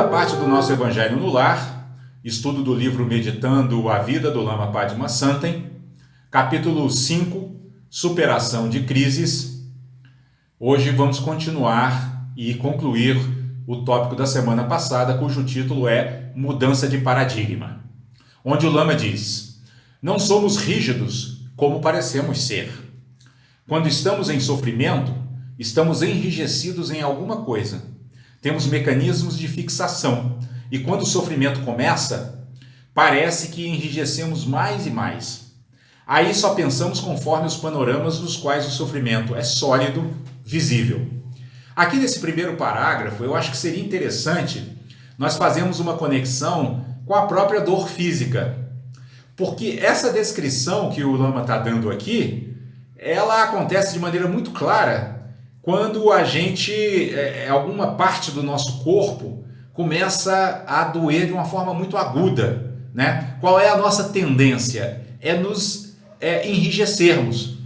Segunda parte do nosso Evangelho no Lar, estudo do livro Meditando a Vida do Lama Padmasambhava, capítulo 5, Superação de Crises. Hoje vamos continuar e concluir o tópico da semana passada, cujo título é Mudança de Paradigma, onde o Lama diz: não somos rígidos como parecemos ser. Quando estamos em sofrimento, estamos enrijecidos em alguma coisa. Temos mecanismos de fixação, e quando o sofrimento começa, parece que enrijecemos mais e mais. Aí só pensamos conforme os panoramas nos quais o sofrimento é sólido, visível. Aqui nesse primeiro parágrafo, eu acho que seria interessante nós fazermos uma conexão com a própria dor física, porque essa descrição que o Lama está dando aqui, ela acontece de maneira muito clara quando a gente, alguma parte do nosso corpo começa a doer de uma forma muito aguda, né? Qual é a nossa tendência? É nos enrijecermos,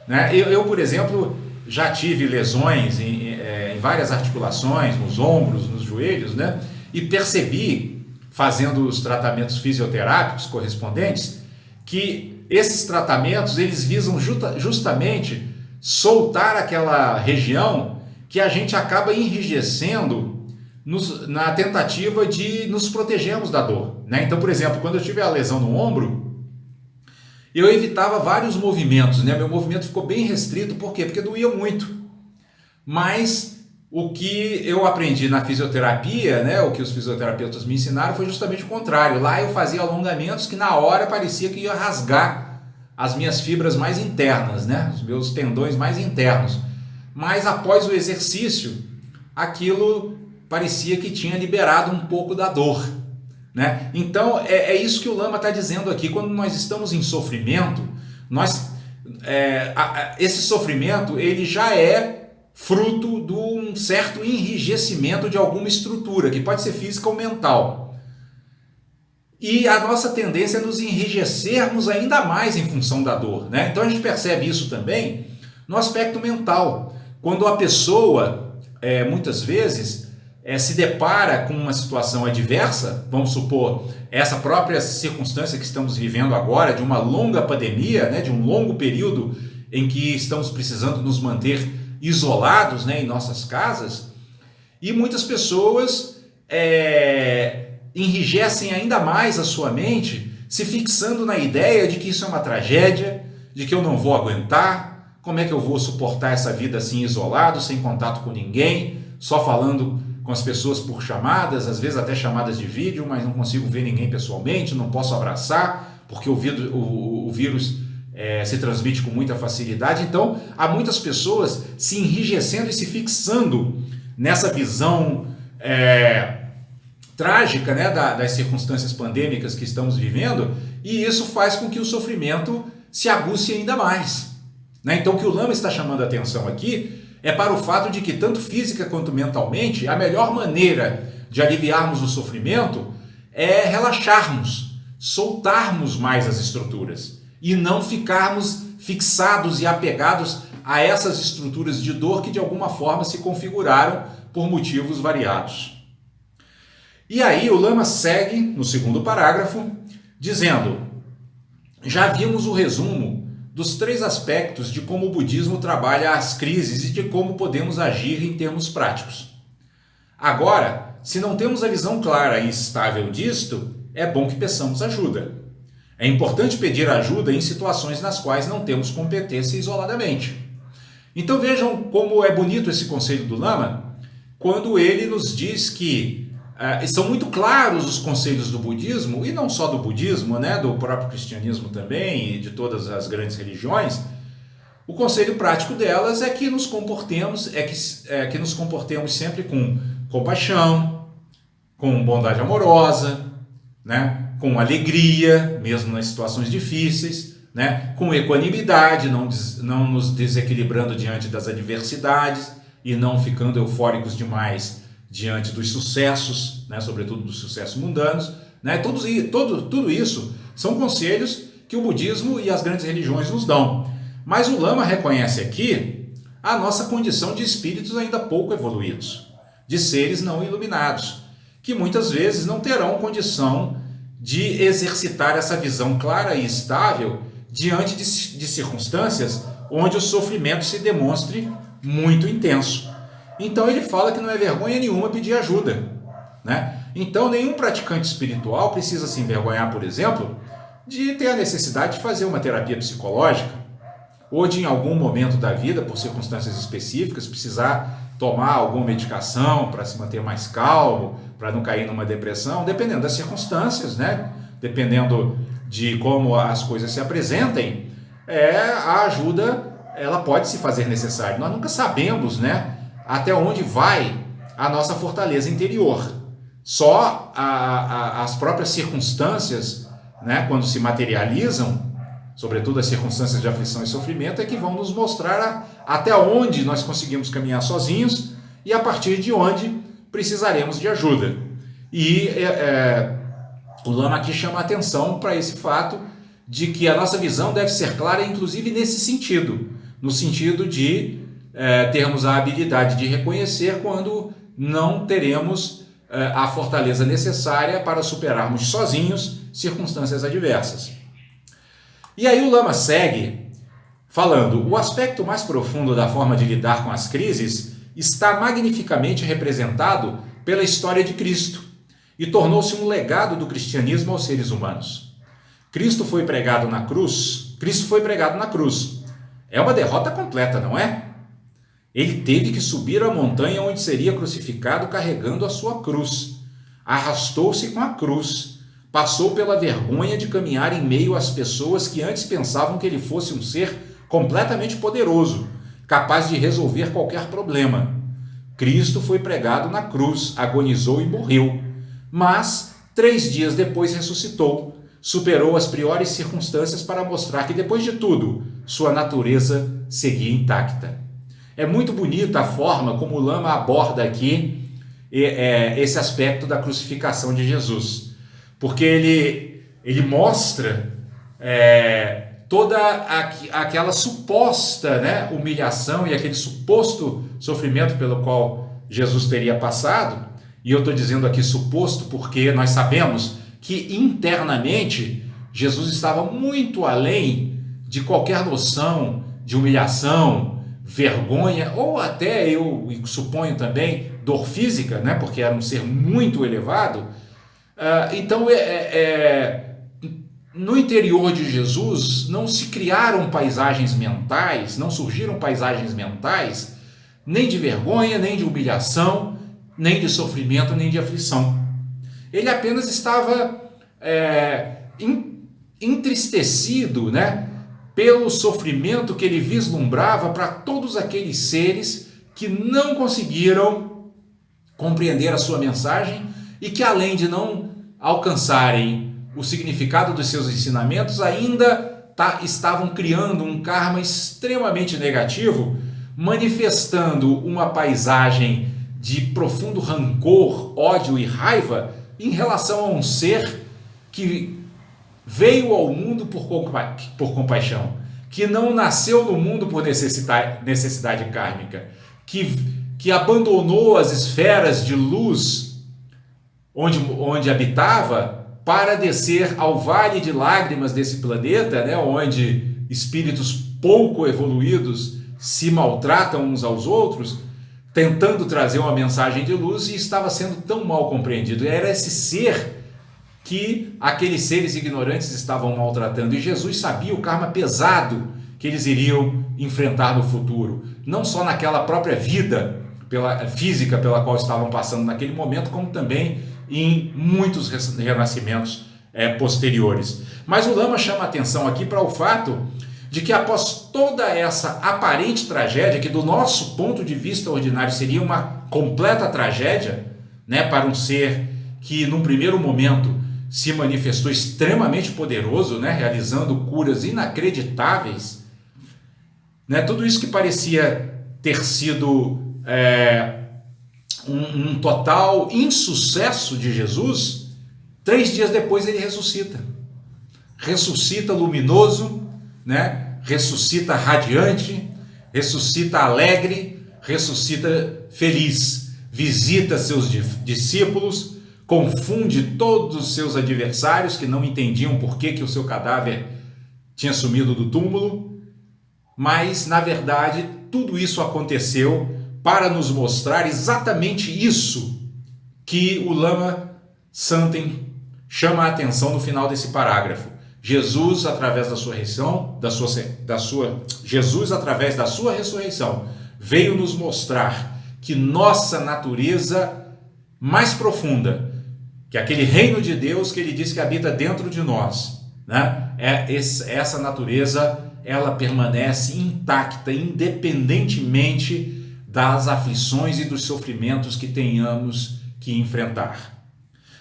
né? Eu, por exemplo, já tive lesões em várias articulações, nos ombros, nos joelhos, né? E percebi, fazendo os tratamentos fisioterápicos correspondentes, que esses tratamentos eles visam justamente soltar aquela região que a gente acaba enrijecendo na tentativa de nos protegermos da dor, né? Então, por exemplo, quando eu tive a lesão no ombro, eu evitava vários movimentos, né? Meu movimento ficou bem restrito, por quê? Porque doía muito. Mas o que eu aprendi na fisioterapia, né? O que os fisioterapeutas me ensinaram foi justamente o contrário. Lá eu fazia alongamentos que na hora parecia que ia rasgar as minhas fibras mais internas, né? Os meus tendões mais internos. Mas após o exercício, aquilo parecia que tinha liberado um pouco da dor, né? Então é isso que o Lama está dizendo aqui. Quando nós estamos em sofrimento, esse sofrimento ele já é fruto de um certo enrijecimento de alguma estrutura, que pode ser física ou mental. E a nossa tendência é nos enrijecermos ainda mais em função da dor, né? Então a gente percebe isso também no aspecto mental. Quando a pessoa, muitas vezes, se depara com uma situação adversa, vamos supor, essa própria circunstância que estamos vivendo agora, de uma longa pandemia, né, de um longo período em que estamos precisando nos manter isolados, né, em nossas casas, e muitas pessoas enrijecem ainda mais a sua mente, se fixando na ideia de que isso é uma tragédia, de que eu não vou aguentar, como é que eu vou suportar essa vida assim isolado, sem contato com ninguém, só falando com as pessoas por chamadas, às vezes até chamadas de vídeo, mas não consigo ver ninguém pessoalmente, não posso abraçar, porque o vírus se transmite com muita facilidade. Então, há muitas pessoas se enrijecendo e se fixando nessa visão trágica, né, das circunstâncias pandêmicas que estamos vivendo, e isso faz com que o sofrimento se aguce ainda mais, né? Então, o que o Lama está chamando a atenção aqui é para o fato de que, tanto física quanto mentalmente, a melhor maneira de aliviarmos o sofrimento é relaxarmos, soltarmos mais as estruturas e não ficarmos fixados e apegados a essas estruturas de dor que de alguma forma se configuraram por motivos variados. E aí o Lama segue no segundo parágrafo dizendo: já vimos o resumo dos 3 aspectos de como o budismo trabalha as crises e de como podemos agir em termos práticos. Agora, se não temos a visão clara e estável disto, é bom que peçamos ajuda. É importante pedir ajuda em situações nas quais não temos competência isoladamente. Então vejam como é bonito esse conselho do Lama, quando ele nos diz que são muito claros os conselhos do budismo, e não só do budismo, né, do próprio cristianismo também, e de todas as grandes religiões. O conselho prático delas é que nos comportemos, que nos comportemos sempre com compaixão, com bondade amorosa, né, com alegria, mesmo nas situações difíceis, né, com equanimidade, não nos desequilibrando diante das adversidades e não ficando eufóricos demais diante dos sucessos, né, sobretudo dos sucessos mundanos, né? Tudo isso são conselhos que o budismo e as grandes religiões nos dão. Mas o Lama reconhece aqui a nossa condição de espíritos ainda pouco evoluídos, de seres não iluminados, que muitas vezes não terão condição de exercitar essa visão clara e estável diante de circunstâncias onde o sofrimento se demonstre muito intenso. Então ele fala que não é vergonha nenhuma pedir ajuda, né? Então nenhum praticante espiritual precisa se envergonhar, por exemplo, de ter a necessidade de fazer uma terapia psicológica, ou de em algum momento da vida, por circunstâncias específicas, precisar tomar alguma medicação para se manter mais calmo, para não cair numa depressão, dependendo das circunstâncias, né? Dependendo de como as coisas se apresentem, a ajuda ela pode se fazer necessária. Nós nunca sabemos, né, até onde vai a nossa fortaleza interior. Só as próprias circunstâncias, né, quando se materializam, sobretudo as circunstâncias de aflição e sofrimento, é que vão nos mostrar até onde nós conseguimos caminhar sozinhos e a partir de onde precisaremos de ajuda. E o Lama aqui chama a atenção para esse fato de que a nossa visão deve ser clara, inclusive nesse sentido, no sentido de termos a habilidade de reconhecer quando não teremos a fortaleza necessária para superarmos sozinhos circunstâncias adversas. E aí o Lama segue falando: o aspecto mais profundo da forma de lidar com as crises está magnificamente representado pela história de Cristo e tornou-se um legado do cristianismo aos seres humanos. Cristo foi pregado na cruz. É uma derrota completa, não é? Ele teve que subir a montanha onde seria crucificado carregando a sua cruz. Arrastou-se com a cruz. Passou pela vergonha de caminhar em meio às pessoas que antes pensavam que ele fosse um ser completamente poderoso, capaz de resolver qualquer problema. Cristo foi pregado na cruz, agonizou e morreu. Mas, 3 dias depois ressuscitou, superou as piores circunstâncias para mostrar que, depois de tudo, sua natureza seguia intacta. É muito bonita a forma como o Lama aborda aqui esse aspecto da crucificação de Jesus, porque ele mostra toda aquela suposta, né, humilhação e aquele suposto sofrimento pelo qual Jesus teria passado. E eu estou dizendo aqui suposto porque nós sabemos que internamente Jesus estava muito além de qualquer noção de humilhação, vergonha, ou até, eu suponho também, dor física, né? Porque era um ser muito elevado. Então, no interior de Jesus não se criaram paisagens mentais, não surgiram paisagens mentais, nem de vergonha, nem de humilhação, nem de sofrimento, nem de aflição. Ele apenas estava entristecido, né, pelo sofrimento que ele vislumbrava para todos aqueles seres que não conseguiram compreender a sua mensagem e que, além de não alcançarem o significado dos seus ensinamentos, ainda estavam criando um karma extremamente negativo, manifestando uma paisagem de profundo rancor, ódio e raiva em relação a um ser que veio ao mundo por compaixão, que não nasceu no mundo por necessidade kármica, que abandonou as esferas de luz onde habitava para descer ao vale de lágrimas desse planeta, né, onde espíritos pouco evoluídos se maltratam uns aos outros, tentando trazer uma mensagem de luz, e estava sendo tão mal compreendido. Era esse ser que aqueles seres ignorantes estavam maltratando, e Jesus sabia o karma pesado que eles iriam enfrentar no futuro, não só naquela própria vida física pela qual estavam passando naquele momento, como também em muitos renascimentos posteriores. Mas o Lama chama a atenção aqui para o fato de que, após toda essa aparente tragédia, que do nosso ponto de vista ordinário seria uma completa tragédia, né, para um ser que num primeiro momento se manifestou extremamente poderoso, né, realizando curas inacreditáveis, né, tudo isso que parecia ter sido um total insucesso de Jesus, 3 dias depois ele ressuscita luminoso, né? Ressuscita radiante, ressuscita alegre, ressuscita feliz, visita seus discípulos, confunde todos os seus adversários que não entendiam por que o seu cadáver tinha sumido do túmulo, mas na verdade tudo isso aconteceu para nos mostrar exatamente isso que o Lama Santen chama a atenção no final desse parágrafo. Jesus, através da sua ressurreição, Jesus, através da sua ressurreição, veio nos mostrar que nossa natureza mais profunda, que é aquele reino de Deus que ele diz que habita dentro de nós, né? Essa natureza, ela permanece intacta, independentemente das aflições e dos sofrimentos que tenhamos que enfrentar.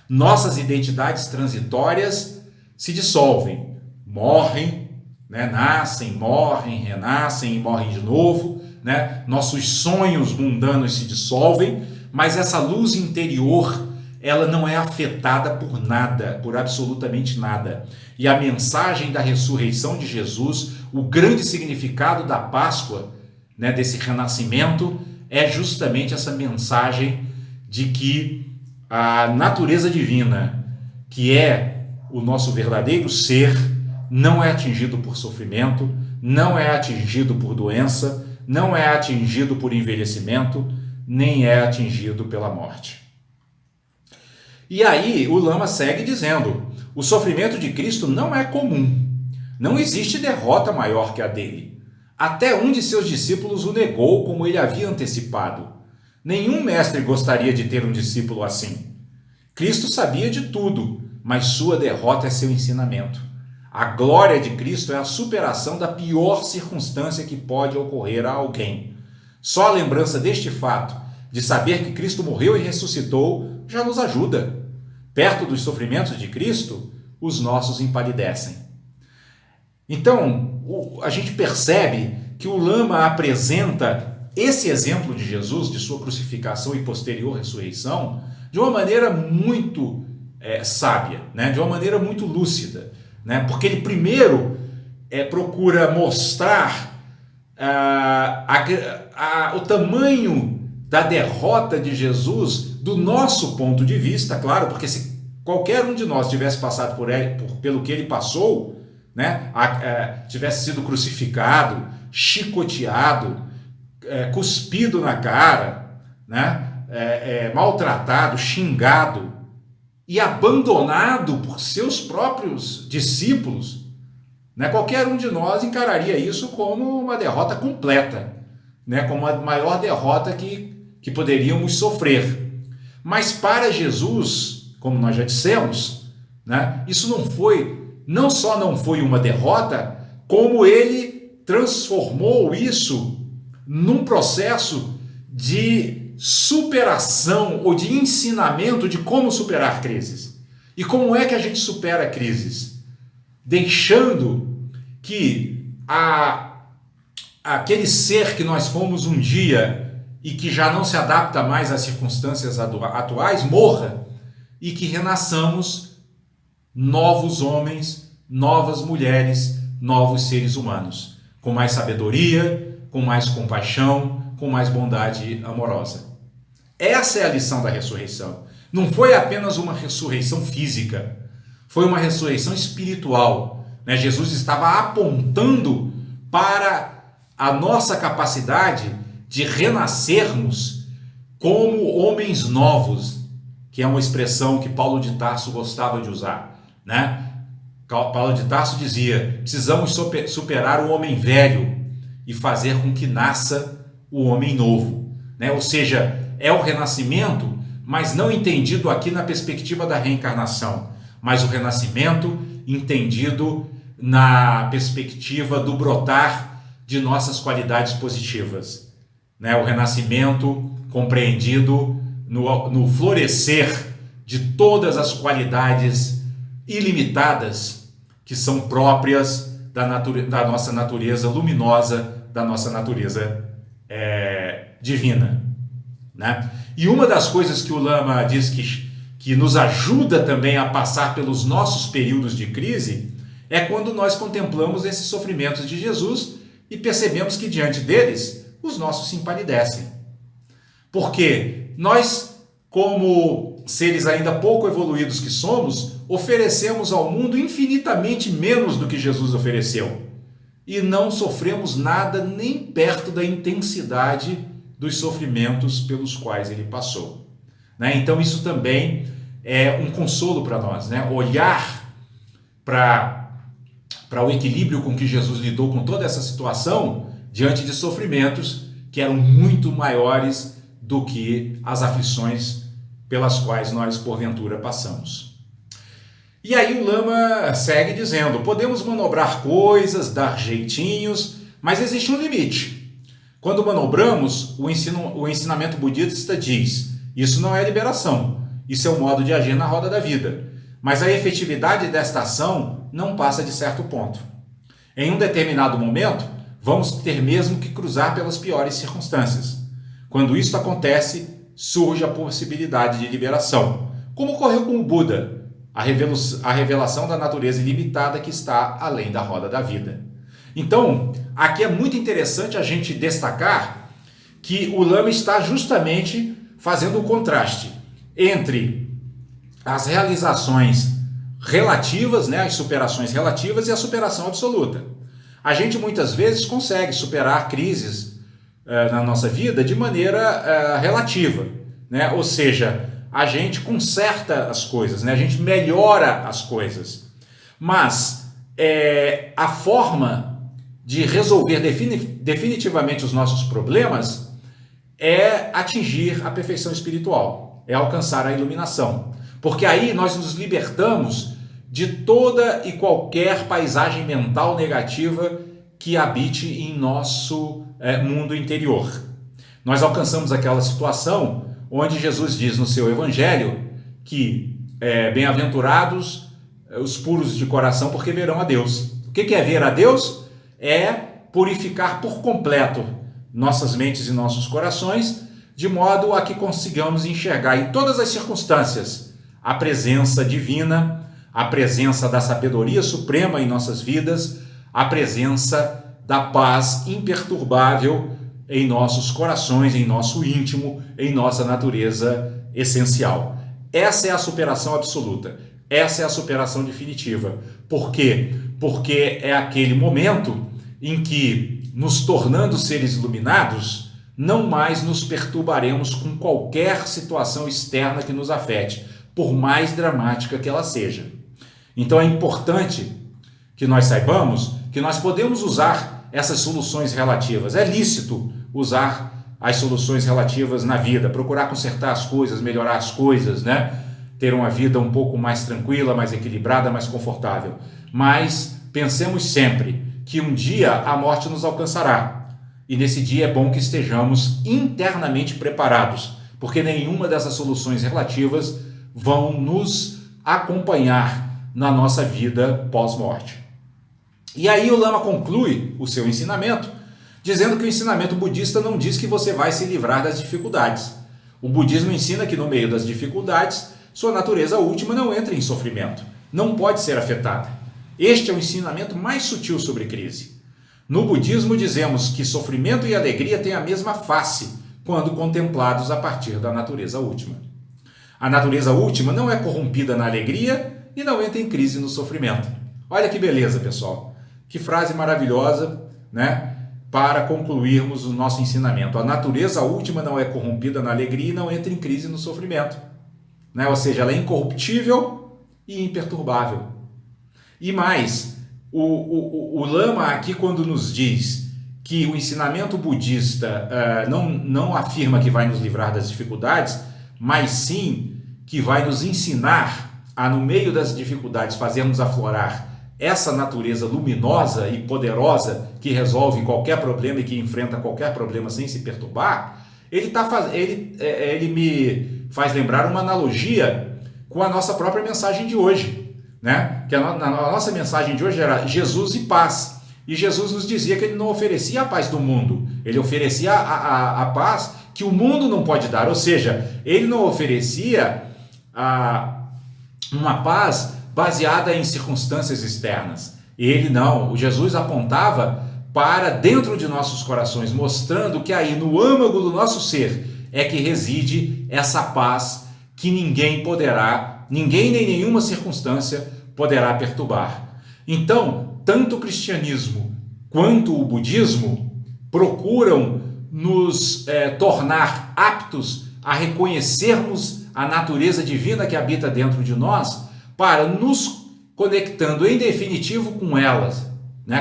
Nossas identidades transitórias se dissolvem, morrem, né? Nascem, morrem, renascem e morrem de novo, né? Nossos sonhos mundanos se dissolvem, mas essa luz interior, ela não é afetada por nada, por absolutamente nada. E a mensagem da ressurreição de Jesus, o grande significado da Páscoa, né, desse renascimento, é justamente essa mensagem de que a natureza divina, que é o nosso verdadeiro ser, não é atingido por sofrimento, não é atingido por doença, não é atingido por envelhecimento, nem é atingido pela morte. E aí o Lama segue dizendo: o sofrimento de Cristo não é comum, não existe derrota maior que a dele. Até um de seus discípulos o negou, como ele havia antecipado. Nenhum mestre gostaria de ter um discípulo assim. Cristo sabia de tudo, mas sua derrota é seu ensinamento. A glória de Cristo é a superação da pior circunstância que pode ocorrer a alguém. Só a lembrança deste fato, de saber que Cristo morreu e ressuscitou, já nos ajuda. Perto dos sofrimentos de Cristo, os nossos empalidecem. Então, a gente percebe que o Lama apresenta esse exemplo de Jesus, de sua crucificação e posterior ressurreição, de uma maneira muito sábia, né? De uma maneira muito lúcida, né? Porque ele primeiro procura mostrar o tamanho da derrota de Jesus do nosso ponto de vista, claro, porque se qualquer um de nós tivesse passado pelo que ele passou, né, tivesse sido crucificado, chicoteado, cuspido na cara, né, maltratado, xingado e abandonado por seus próprios discípulos, né, qualquer um de nós encararia isso como uma derrota completa, né, como a maior derrota que poderíamos sofrer. Mas para Jesus, como nós já dissemos, né, isso não só não foi uma derrota, como ele transformou isso num processo de superação ou de ensinamento de como superar crises. E como é que a gente supera crises? Deixando que aquele ser que nós fomos um dia e que já não se adapta mais às circunstâncias atuais, morra, e que renasçamos novos homens, novas mulheres, novos seres humanos, com mais sabedoria, com mais compaixão, com mais bondade amorosa. Essa é a lição da ressurreição. Não foi apenas uma ressurreição física, foi uma ressurreição espiritual, né? Jesus estava apontando para a nossa capacidade de renascermos como homens novos, que é uma expressão que Paulo de Tarso gostava de usar, né? Paulo de Tarso dizia: precisamos superar o homem velho e fazer com que nasça o homem novo, né? Ou seja, é o renascimento, mas não entendido aqui na perspectiva da reencarnação, mas o renascimento entendido na perspectiva do brotar de nossas qualidades positivas, né? O renascimento compreendido no florescer de todas as qualidades ilimitadas que são próprias da nossa natureza luminosa, da nossa natureza divina, né? E uma das coisas que o Lama diz que nos ajuda também a passar pelos nossos períodos de crise é quando nós contemplamos esses sofrimentos de Jesus e percebemos que diante deles os nossos se empalidecem. Porque nós, como seres ainda pouco evoluídos que somos, oferecemos ao mundo infinitamente menos do que Jesus ofereceu. E não sofremos nada nem perto da intensidade dos sofrimentos pelos quais ele passou. Né? Então isso também é um consolo para nós, né? Olhar para o equilíbrio com que Jesus lidou com toda essa situação diante de sofrimentos que eram muito maiores do que as aflições pelas quais nós porventura passamos. E aí o Lama segue dizendo: podemos manobrar coisas, dar jeitinhos, mas existe um limite. Quando manobramos, o ensinamento budista diz: isso não é liberação, isso é um modo de agir na roda da vida. Mas a efetividade desta ação não passa de certo ponto. Em um determinado momento, vamos ter mesmo que cruzar pelas piores circunstâncias. Quando isso acontece, surge a possibilidade de liberação, como ocorreu com o Buda, a revelação da natureza ilimitada que está além da roda da vida. Então, aqui é muito interessante a gente destacar que o Lama está justamente fazendo o contraste entre as realizações relativas, né, as superações relativas e a superação absoluta. A gente muitas vezes consegue superar crises na nossa vida de maneira relativa, né? Ou seja, a gente conserta as coisas, né? A gente melhora as coisas. Mas a forma de resolver definitivamente os nossos problemas é atingir a perfeição espiritual, é alcançar a iluminação. Porque aí nós nos libertamos de toda e qualquer paisagem mental negativa que habite em nosso mundo interior. Nós alcançamos aquela situação onde Jesus diz no seu evangelho que bem-aventurados os puros de coração, porque verão a Deus. O que é ver a Deus? É purificar por completo nossas mentes e nossos corações, de modo a que consigamos enxergar em todas as circunstâncias a presença divina, a presença da sabedoria suprema em nossas vidas, a presença da paz imperturbável em nossos corações, em nosso íntimo, em nossa natureza essencial. Essa é a superação absoluta, essa é a superação definitiva. Por quê? Porque é aquele momento em que, nos tornando seres iluminados, não mais nos perturbaremos com qualquer situação externa que nos afete, por mais dramática que ela seja. Então é importante que nós saibamos que nós podemos usar essas soluções relativas. É lícito usar as soluções relativas na vida, procurar consertar as coisas, melhorar as coisas, né? Ter uma vida um pouco mais tranquila, mais equilibrada, mais confortável. Mas pensemos sempre que um dia a morte nos alcançará. E nesse dia é bom que estejamos internamente preparados, porque nenhuma dessas soluções relativas vão nos acompanhar na nossa vida pós-morte. E aí o Lama conclui o seu ensinamento dizendo que o ensinamento budista não diz que você vai se livrar das dificuldades. O budismo ensina que no meio das dificuldades, sua natureza última não entra em sofrimento, não pode ser afetada. Este é o ensinamento mais sutil sobre crise. No budismo dizemos que sofrimento e alegria têm a mesma face quando contemplados a partir da natureza última. A natureza última não é corrompida na alegria e não entra em crise no sofrimento. Olha que beleza, pessoal. Que frase maravilhosa, né? Para concluirmos o nosso ensinamento. A natureza última não é corrompida na alegria e não entra em crise no sofrimento. Né? Ou seja, ela é incorruptível e imperturbável. E mais, o Lama aqui, quando nos diz que o ensinamento budista não afirma que vai nos livrar das dificuldades, mas sim que vai nos ensinar a, no meio das dificuldades, fazermos aflorar essa natureza luminosa e poderosa que resolve qualquer problema e que enfrenta qualquer problema sem se perturbar, ele me faz lembrar uma analogia com a nossa própria mensagem de hoje, né? Que a nossa mensagem de hoje era Jesus e paz. E Jesus nos dizia que ele não oferecia a paz do mundo, ele oferecia a paz que o mundo não pode dar, ou seja, ele não oferecia uma paz baseada em circunstâncias externas. Ele não, o Jesus apontava para dentro de nossos corações, mostrando que aí no âmago do nosso ser é que reside essa paz que ninguém nem nenhuma circunstância poderá perturbar. Então, tanto o cristianismo quanto o budismo procuram nos tornar aptos a reconhecermos a natureza divina que habita dentro de nós, para nos conectando em definitivo com elas,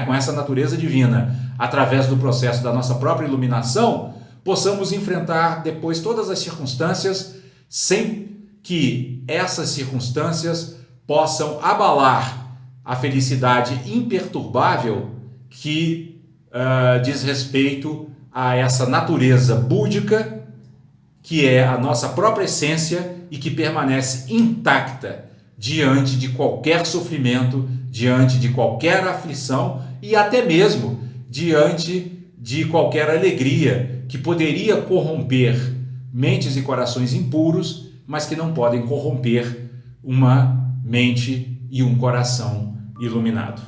com essa natureza divina, através do processo da nossa própria iluminação, possamos enfrentar depois todas as circunstâncias sem que essas circunstâncias possam abalar a felicidade imperturbável que diz respeito a essa natureza búdica, que é a nossa própria essência e que permanece intacta diante de qualquer sofrimento, diante de qualquer aflição e até mesmo diante de qualquer alegria que poderia corromper mentes e corações impuros, mas que não podem corromper uma mente e um coração iluminado.